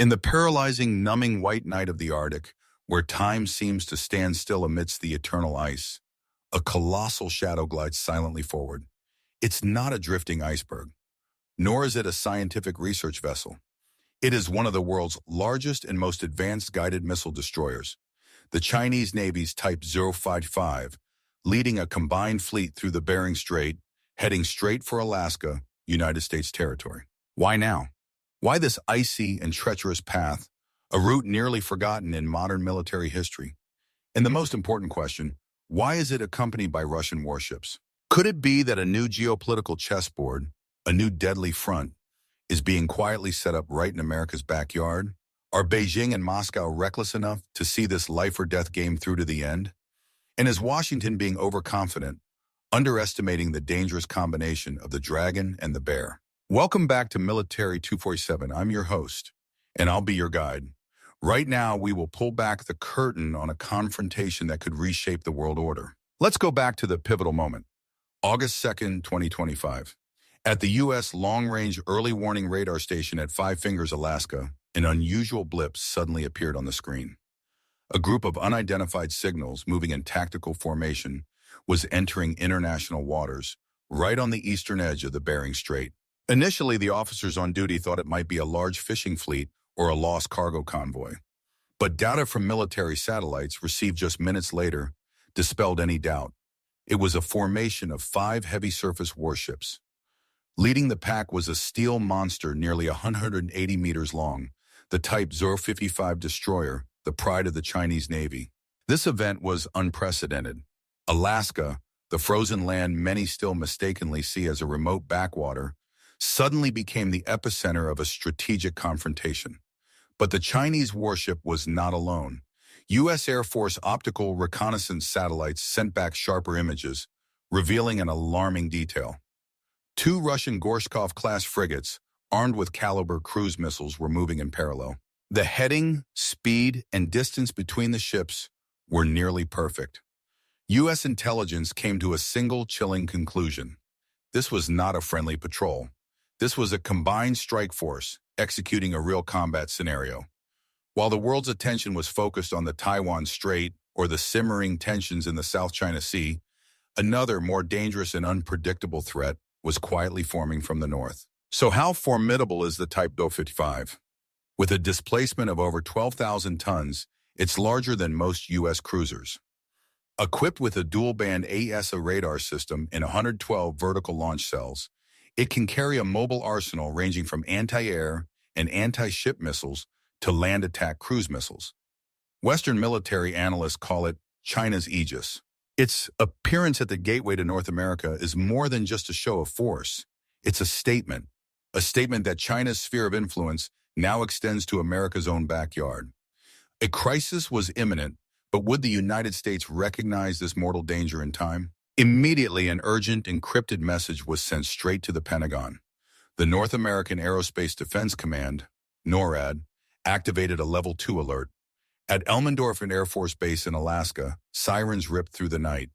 In the paralyzing, numbing white night of the Arctic, where time seems to stand still amidst the eternal ice, a colossal shadow glides silently forward. It's not a drifting iceberg, nor is it a scientific research vessel. It is one of the world's largest and most advanced guided missile destroyers, the Chinese Navy's Type 055, leading a combined fleet through the Bering Strait, heading straight for Alaska, United States territory. Why now? Why this icy and treacherous path, a route nearly forgotten in modern military history? And the most important question, why is it accompanied by Russian warships? Could it be that a new geopolitical chessboard, a new deadly front, is being quietly set up right in America's backyard? Are Beijing and Moscow reckless enough to see this life-or-death game through to the end? And is Washington being overconfident, underestimating the dangerous combination of the dragon and the bear? Welcome back to Military 247. I'm your host, and I'll be your guide. Right now, we will pull back the curtain on a confrontation that could reshape the world order. Let's go back to the pivotal moment, August 2nd, 2025. At the U.S. Long-Range Early Warning Radar Station at Five Fingers, Alaska, an unusual blip suddenly appeared on the screen. A group of unidentified signals moving in tactical formation was entering international waters right on the eastern edge of the Bering Strait. Initially, the officers on duty thought it might be a large fishing fleet or a lost cargo convoy. But data from military satellites received just minutes later dispelled any doubt. It was a formation of 5 heavy surface warships. Leading the pack was a steel monster nearly 180 meters long, the Type 055 destroyer, the pride of the Chinese Navy. This event was unprecedented. Alaska, the frozen land many still mistakenly see as a remote backwater, suddenly became the epicenter of a strategic confrontation. But the Chinese warship was not alone. U.S. Air Force optical reconnaissance satellites sent back sharper images, revealing an alarming detail. 2 Russian Gorshkov-class frigates, armed with Caliber cruise missiles, were moving in parallel. The heading, speed, and distance between the ships were nearly perfect. U.S. intelligence came to a single chilling conclusion. This was not a friendly patrol. This was a combined strike force executing a real combat scenario. While the world's attention was focused on the Taiwan Strait or the simmering tensions in the South China Sea, another more dangerous and unpredictable threat was quietly forming from the north. So how formidable is the Type 055? With a displacement of over 12,000 tons, it's larger than most U.S. cruisers. Equipped with a dual-band AESA radar system and 112 vertical launch cells, it can carry a mobile arsenal ranging from anti-air and anti-ship missiles to land attack cruise missiles. Western military analysts call it China's Aegis. Its appearance at the gateway to North America is more than just a show of force. It's a statement that China's sphere of influence now extends to America's own backyard. A crisis was imminent, but would the United States recognize this mortal danger in time? Immediately, an urgent, encrypted message was sent straight to the Pentagon. The North American Aerospace Defense Command, NORAD, activated a Level 2 alert. At Elmendorf Air Force Base in Alaska, sirens ripped through the night.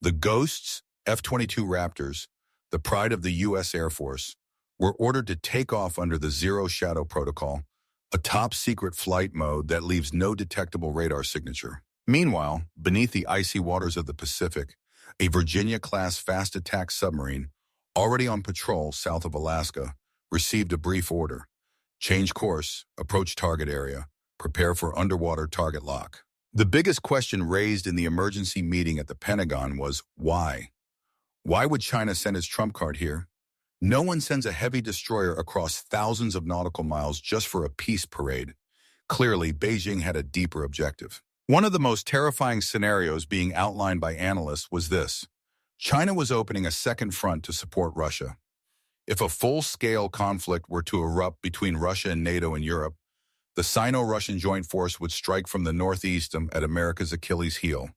The Ghosts, F-22 Raptors, the pride of the U.S. Air Force, were ordered to take off under the Zero Shadow Protocol, a top-secret flight mode that leaves no detectable radar signature. Meanwhile, beneath the icy waters of the Pacific, a Virginia-class fast-attack submarine, already on patrol south of Alaska, received a brief order. Change course, approach target area, prepare for underwater target lock. The biggest question raised in the emergency meeting at the Pentagon was why? Why would China send its trump card here? No one sends a heavy destroyer across thousands of nautical miles just for a peace parade. Clearly, Beijing had a deeper objective. One of the most terrifying scenarios being outlined by analysts was this. China was opening a second front to support Russia. If a full-scale conflict were to erupt between Russia and NATO in Europe, the Sino-Russian joint force would strike from the northeast at America's Achilles heel,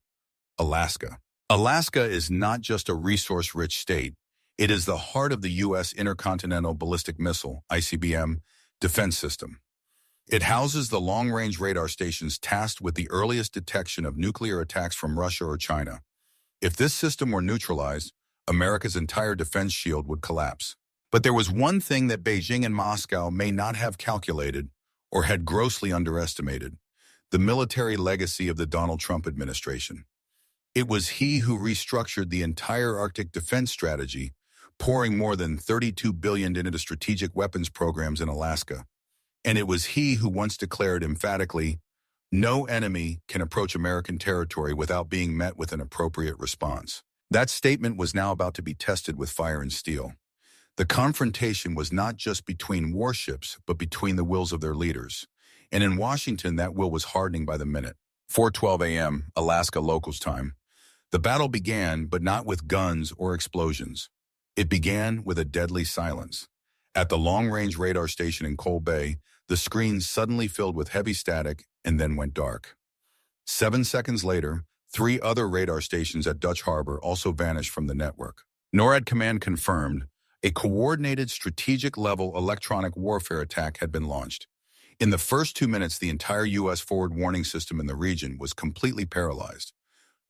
Alaska. Alaska is not just a resource-rich state. It is the heart of the U.S. Intercontinental Ballistic Missile, ICBM, defense system. It houses the long-range radar stations tasked with the earliest detection of nuclear attacks from Russia or China. If this system were neutralized, America's entire defense shield would collapse. But there was one thing that Beijing and Moscow may not have calculated or had grossly underestimated the military legacy of the Donald Trump administration. It was he who restructured the entire Arctic defense strategy, pouring more than $32 billion into strategic weapons programs in Alaska. And it was he who once declared emphatically, "No enemy can approach American territory without being met with an appropriate response." That statement was now about to be tested with fire and steel. The confrontation was not just between warships, but between the wills of their leaders. And in Washington, that will was hardening by the minute. 4:12 a.m., Alaska locals time. The battle began, but not with guns or explosions. It began with a deadly silence. At the long-range radar station in Coal Bay, the screen suddenly filled with heavy static and then went dark. 7 seconds later, 3 other radar stations at Dutch Harbor also vanished from the network. NORAD Command confirmed a coordinated strategic-level electronic warfare attack had been launched. In the first 2 minutes, the entire U.S. forward warning system in the region was completely paralyzed.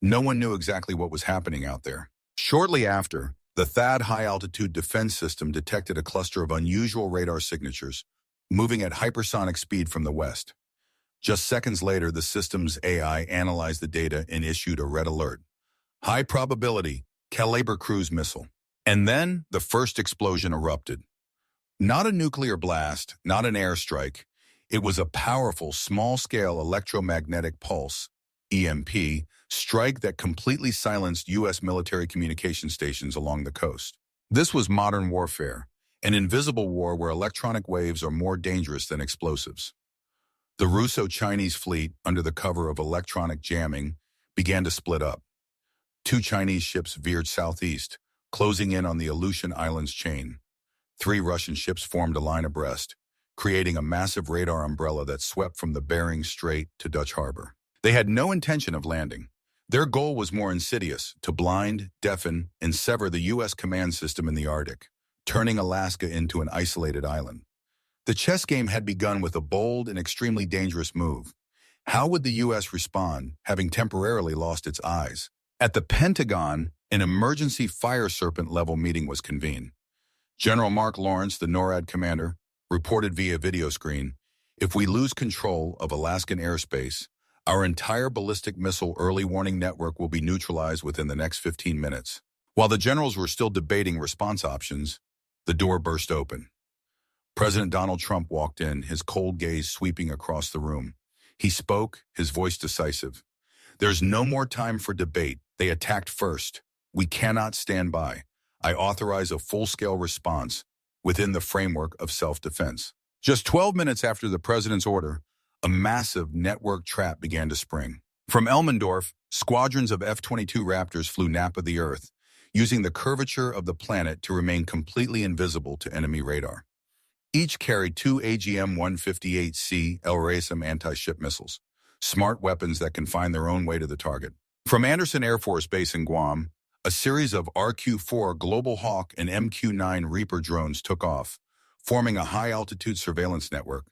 No one knew exactly what was happening out there. Shortly after, the THAAD high-altitude defense system detected a cluster of unusual radar signatures, moving at hypersonic speed from the west. Just seconds later, the system's AI analyzed the data and issued a red alert. High probability, caliber cruise missile. And then the first explosion erupted. Not a nuclear blast, not an airstrike. It was a powerful, small-scale electromagnetic pulse, EMP, strike that completely silenced U.S. military communication stations along the coast. This was modern warfare, an invisible war where electronic waves are more dangerous than explosives. The Russo-Chinese fleet, under the cover of electronic jamming, began to split up. 2 Chinese ships veered southeast, closing in on the Aleutian Islands chain. 3 Russian ships formed a line abreast, creating a massive radar umbrella that swept from the Bering Strait to Dutch Harbor. They had no intention of landing. Their goal was more insidious, to blind, deafen, and sever the U.S. command system in the Arctic, turning Alaska into an isolated island. The chess game had begun with a bold and extremely dangerous move. How would the U.S. respond, having temporarily lost its eyes? At the Pentagon, an emergency fire serpent-level meeting was convened. General Mark Lawrence, the NORAD commander, reported via video screen, "If we lose control of Alaskan airspace, our entire ballistic missile early warning network will be neutralized within the next 15 minutes. While the generals were still debating response options, the door burst open. President Donald Trump walked in, his cold gaze sweeping across the room. He spoke, his voice decisive. "There's no more time for debate. They attacked first. We cannot stand by. I authorize a full-scale response within the framework of self-defense." Just 12 minutes after the president's order, a massive network trap began to spring. From Elmendorf, squadrons of F-22 Raptors flew nap of the Earth, using the curvature of the planet to remain completely invisible to enemy radar. Each carried 2 AGM-158C LRASM anti-ship missiles, smart weapons that can find their own way to the target. From Andersen Air Force Base in Guam, a series of RQ-4 Global Hawk and MQ-9 Reaper drones took off, forming a high-altitude surveillance network,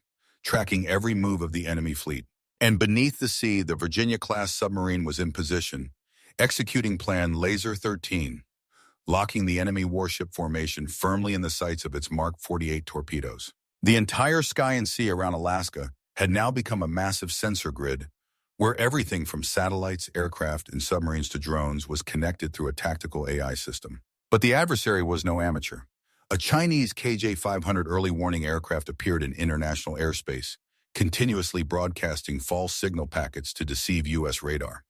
tracking every move of the enemy fleet. And beneath the sea, the Virginia-class submarine was in position, executing Plan Laser 13, locking the enemy warship formation firmly in the sights of its Mark 48 torpedoes. The entire sky and sea around Alaska had now become a massive sensor grid, where everything from satellites, aircraft, and submarines to drones was connected through a tactical AI system. But the adversary was no amateur. A Chinese KJ-500 early warning aircraft appeared in international airspace, continuously broadcasting false signal packets to deceive U.S. radar.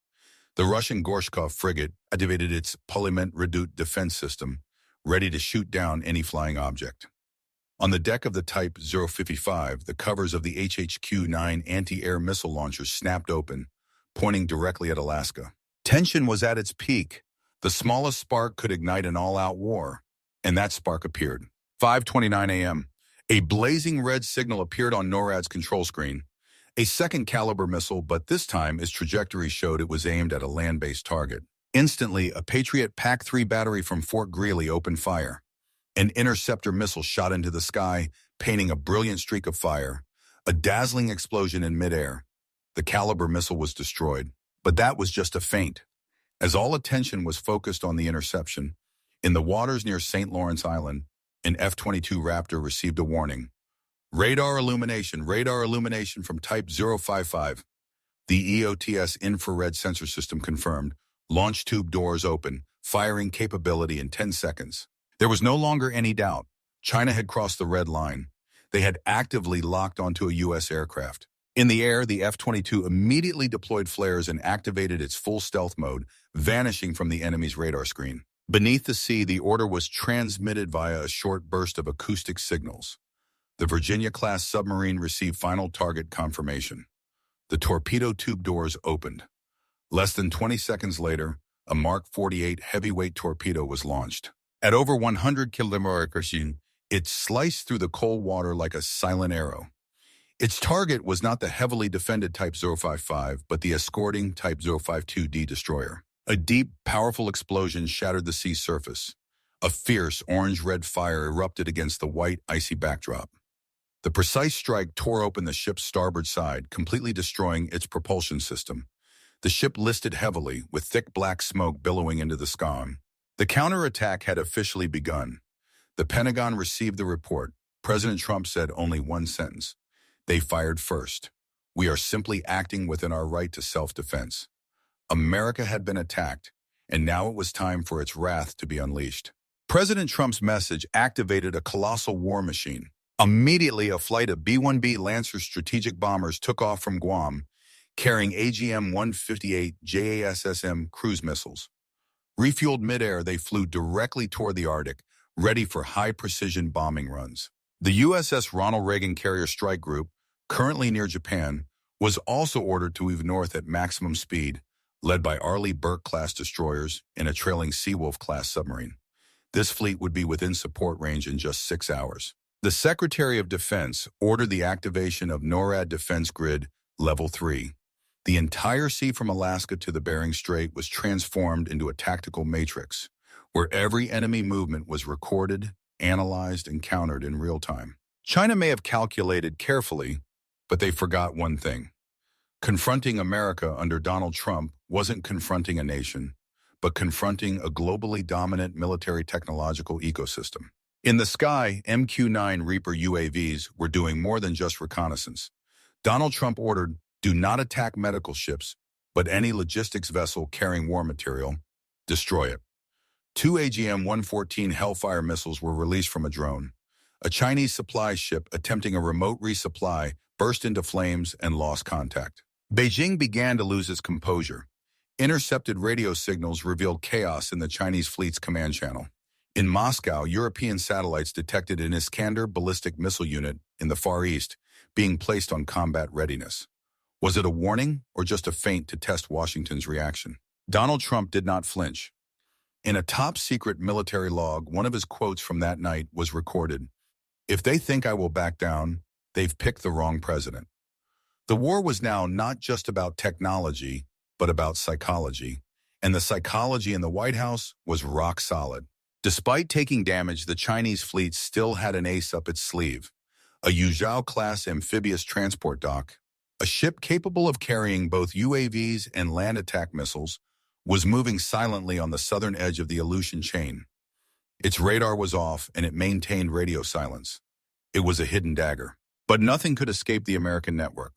The Russian Gorshkov frigate activated its Polymet Redoute defense system, ready to shoot down any flying object. On the deck of the Type 055, the covers of the HHQ-9 anti-air missile launchers snapped open, pointing directly at Alaska. Tension was at its peak. The smallest spark could ignite an all-out war, and that spark appeared. 5:29 a.m. A blazing red signal appeared on NORAD's control screen. A second caliber missile, but this time its trajectory showed it was aimed at a land-based target. Instantly, a Patriot PAC-3 battery from Fort Greely opened fire. An interceptor missile shot into the sky, painting a brilliant streak of fire. A dazzling explosion in midair. The caliber missile was destroyed, but that was just a feint. As all attention was focused on the interception, in the waters near St. Lawrence Island, an F-22 Raptor received a warning. Radar illumination from Type 055. The EOTS infrared sensor system confirmed. Launch tube doors open, firing capability in 10 seconds. There was no longer any doubt. China had crossed the red line. They had actively locked onto a U.S. aircraft. In the air, the F-22 immediately deployed flares and activated its full stealth mode, vanishing from the enemy's radar screen. Beneath the sea, the order was transmitted via a short burst of acoustic signals. The Virginia-class submarine received final target confirmation. The torpedo tube doors opened. Less than 20 seconds later, a Mark 48 heavyweight torpedo was launched. At over 100 km/h, it sliced through the cold water like a silent arrow. Its target was not the heavily defended Type 055, but the escorting Type 052D destroyer. A deep, powerful explosion shattered the sea surface. A fierce orange-red fire erupted against the white, icy backdrop. The precise strike tore open the ship's starboard side, completely destroying its propulsion system. The ship listed heavily, with thick black smoke billowing into the sky. The counterattack had officially begun. The Pentagon received the report. President Trump said only one sentence. They fired first. We are simply acting within our right to self-defense. America had been attacked, and now it was time for its wrath to be unleashed. President Trump's message activated a colossal war machine. Immediately, a flight of B-1B Lancer strategic bombers took off from Guam, carrying AGM-158 JASSM cruise missiles. Refueled midair, they flew directly toward the Arctic, ready for high-precision bombing runs. The USS Ronald Reagan Carrier Strike Group, currently near Japan, was also ordered to move north at maximum speed, led by Arleigh Burke-class destroyers and a trailing Seawolf-class submarine. This fleet would be within support range in just 6 hours. The Secretary of Defense ordered the activation of NORAD Defense Grid Level 3. The entire sea from Alaska to the Bering Strait was transformed into a tactical matrix, where every enemy movement was recorded, analyzed, and countered in real time. China may have calculated carefully, but they forgot one thing. Confronting America under Donald Trump wasn't confronting a nation, but confronting a globally dominant military technological ecosystem. In the sky, MQ-9 Reaper UAVs were doing more than just reconnaissance. Donald Trump ordered, do not attack medical ships, but any logistics vessel carrying war material, destroy it. 2 AGM-114 Hellfire missiles were released from a drone. A Chinese supply ship attempting a remote resupply burst into flames and lost contact. Beijing began to lose its composure. Intercepted radio signals revealed chaos in the Chinese fleet's command channel. In Moscow, European satellites detected an Iskander ballistic missile unit in the Far East being placed on combat readiness. Was it a warning or just a feint to test Washington's reaction? Donald Trump did not flinch. In a top-secret military log, one of his quotes from that night was recorded. If they think I will back down, they've picked the wrong president. The war was now not just about technology, but about psychology. And the psychology in the White House was rock solid. Despite taking damage, the Chinese fleet still had an ace up its sleeve. A Yuzhou-class amphibious transport dock, a ship capable of carrying both UAVs and land attack missiles, was moving silently on the southern edge of the Aleutian chain. Its radar was off and it maintained radio silence. It was a hidden dagger. But nothing could escape the American network.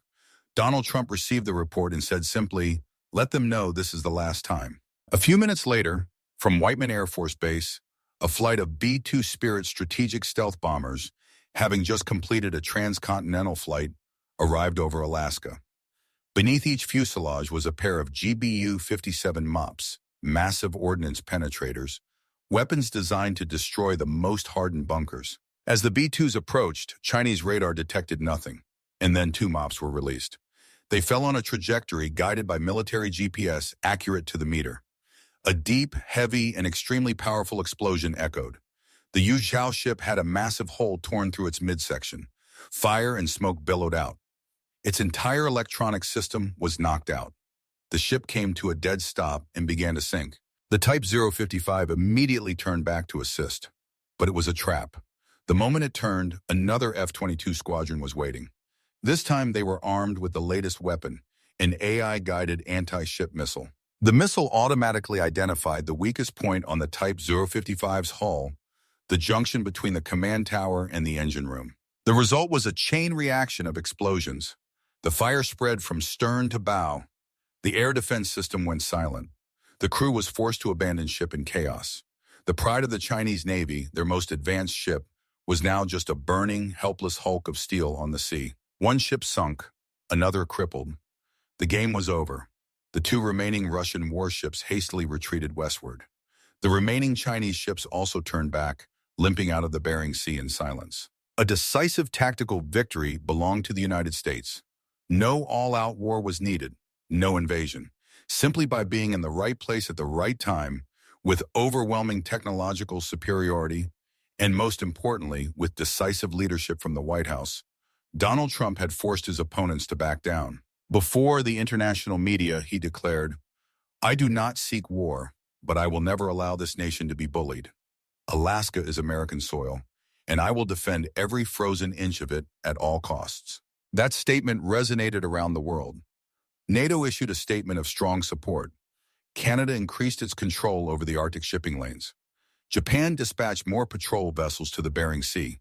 Donald Trump received the report and said simply, let them know this is the last time. A few minutes later, from Whiteman Air Force Base, a flight of B-2 Spirit strategic stealth bombers, having just completed a transcontinental flight, arrived over Alaska. Beneath each fuselage was a pair of GBU-57 MOPs, massive ordnance penetrators, weapons designed to destroy the most hardened bunkers. As the B-2s approached, Chinese radar detected nothing, and then 2 MOPs were released. They fell on a trajectory guided by military GPS accurate to the meter. A deep, heavy, and extremely powerful explosion echoed. The Yuzhou ship had a massive hole torn through its midsection. Fire and smoke billowed out. Its entire electronic system was knocked out. The ship came to a dead stop and began to sink. The Type 055 immediately turned back to assist. But it was a trap. The moment it turned, another F-22 squadron was waiting. This time they were armed with the latest weapon, an AI-guided anti-ship missile. The missile automatically identified the weakest point on the Type 055's hull, the junction between the command tower and the engine room. The result was a chain reaction of explosions. The fire spread from stern to bow. The air defense system went silent. The crew was forced to abandon ship in chaos. The pride of the Chinese Navy, their most advanced ship, was now just a burning, helpless hulk of steel on the sea. One ship sunk, another crippled. The game was over. The two remaining Russian warships hastily retreated westward. The remaining Chinese ships also turned back, limping out of the Bering Sea in silence. A decisive tactical victory belonged to the United States. No all-out war was needed, no invasion. Simply by being in the right place at the right time, with overwhelming technological superiority, and most importantly, with decisive leadership from the White House, Donald Trump had forced his opponents to back down. Before the international media, he declared, "I do not seek war, but I will never allow this nation to be bullied. Alaska is American soil, and I will defend every frozen inch of it at all costs." That statement resonated around the world. NATO issued a statement of strong support. Canada increased its control over the Arctic shipping lanes. Japan dispatched more patrol vessels to the Bering Sea.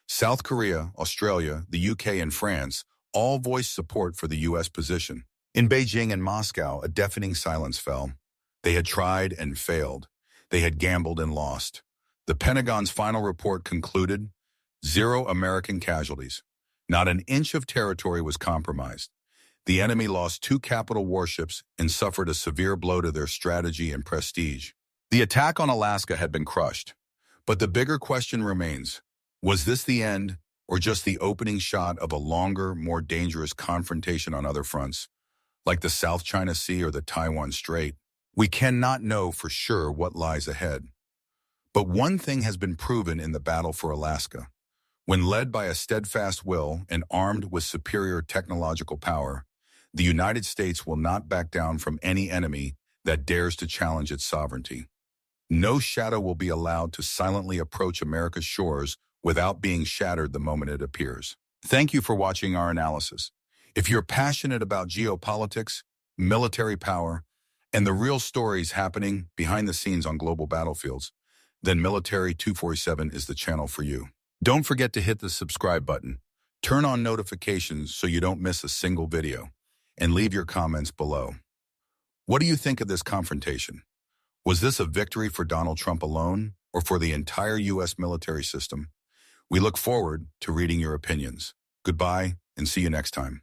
South Korea, Australia, the UK, and France all voiced support for the U.S. position. In Beijing and Moscow, a deafening silence fell. They had tried and failed. They had gambled and lost. The Pentagon's final report concluded, 0 American casualties. Not an inch of territory was compromised. The enemy lost 2 capital warships and suffered a severe blow to their strategy and prestige. The attack on Alaska had been crushed. But the bigger question remains, was this the end or just the opening shot of a longer, more dangerous confrontation on other fronts, like the South China Sea or the Taiwan Strait? We cannot know for sure what lies ahead. But one thing has been proven in the battle for Alaska. When led by a steadfast will and armed with superior technological power, the United States will not back down from any enemy that dares to challenge its sovereignty. No shadow will be allowed to silently approach America's shores without being shattered the moment it appears. Thank you for watching our analysis. If you're passionate about geopolitics, military power, and the real stories happening behind the scenes on global battlefields, then Military 247 is the channel for you. Don't forget to hit the subscribe button, turn on notifications so you don't miss a single video, and leave your comments below. What do you think of this confrontation? Was this a victory for Donald Trump alone or for the entire U.S. military system? We look forward to reading your opinions. Goodbye and see you next time.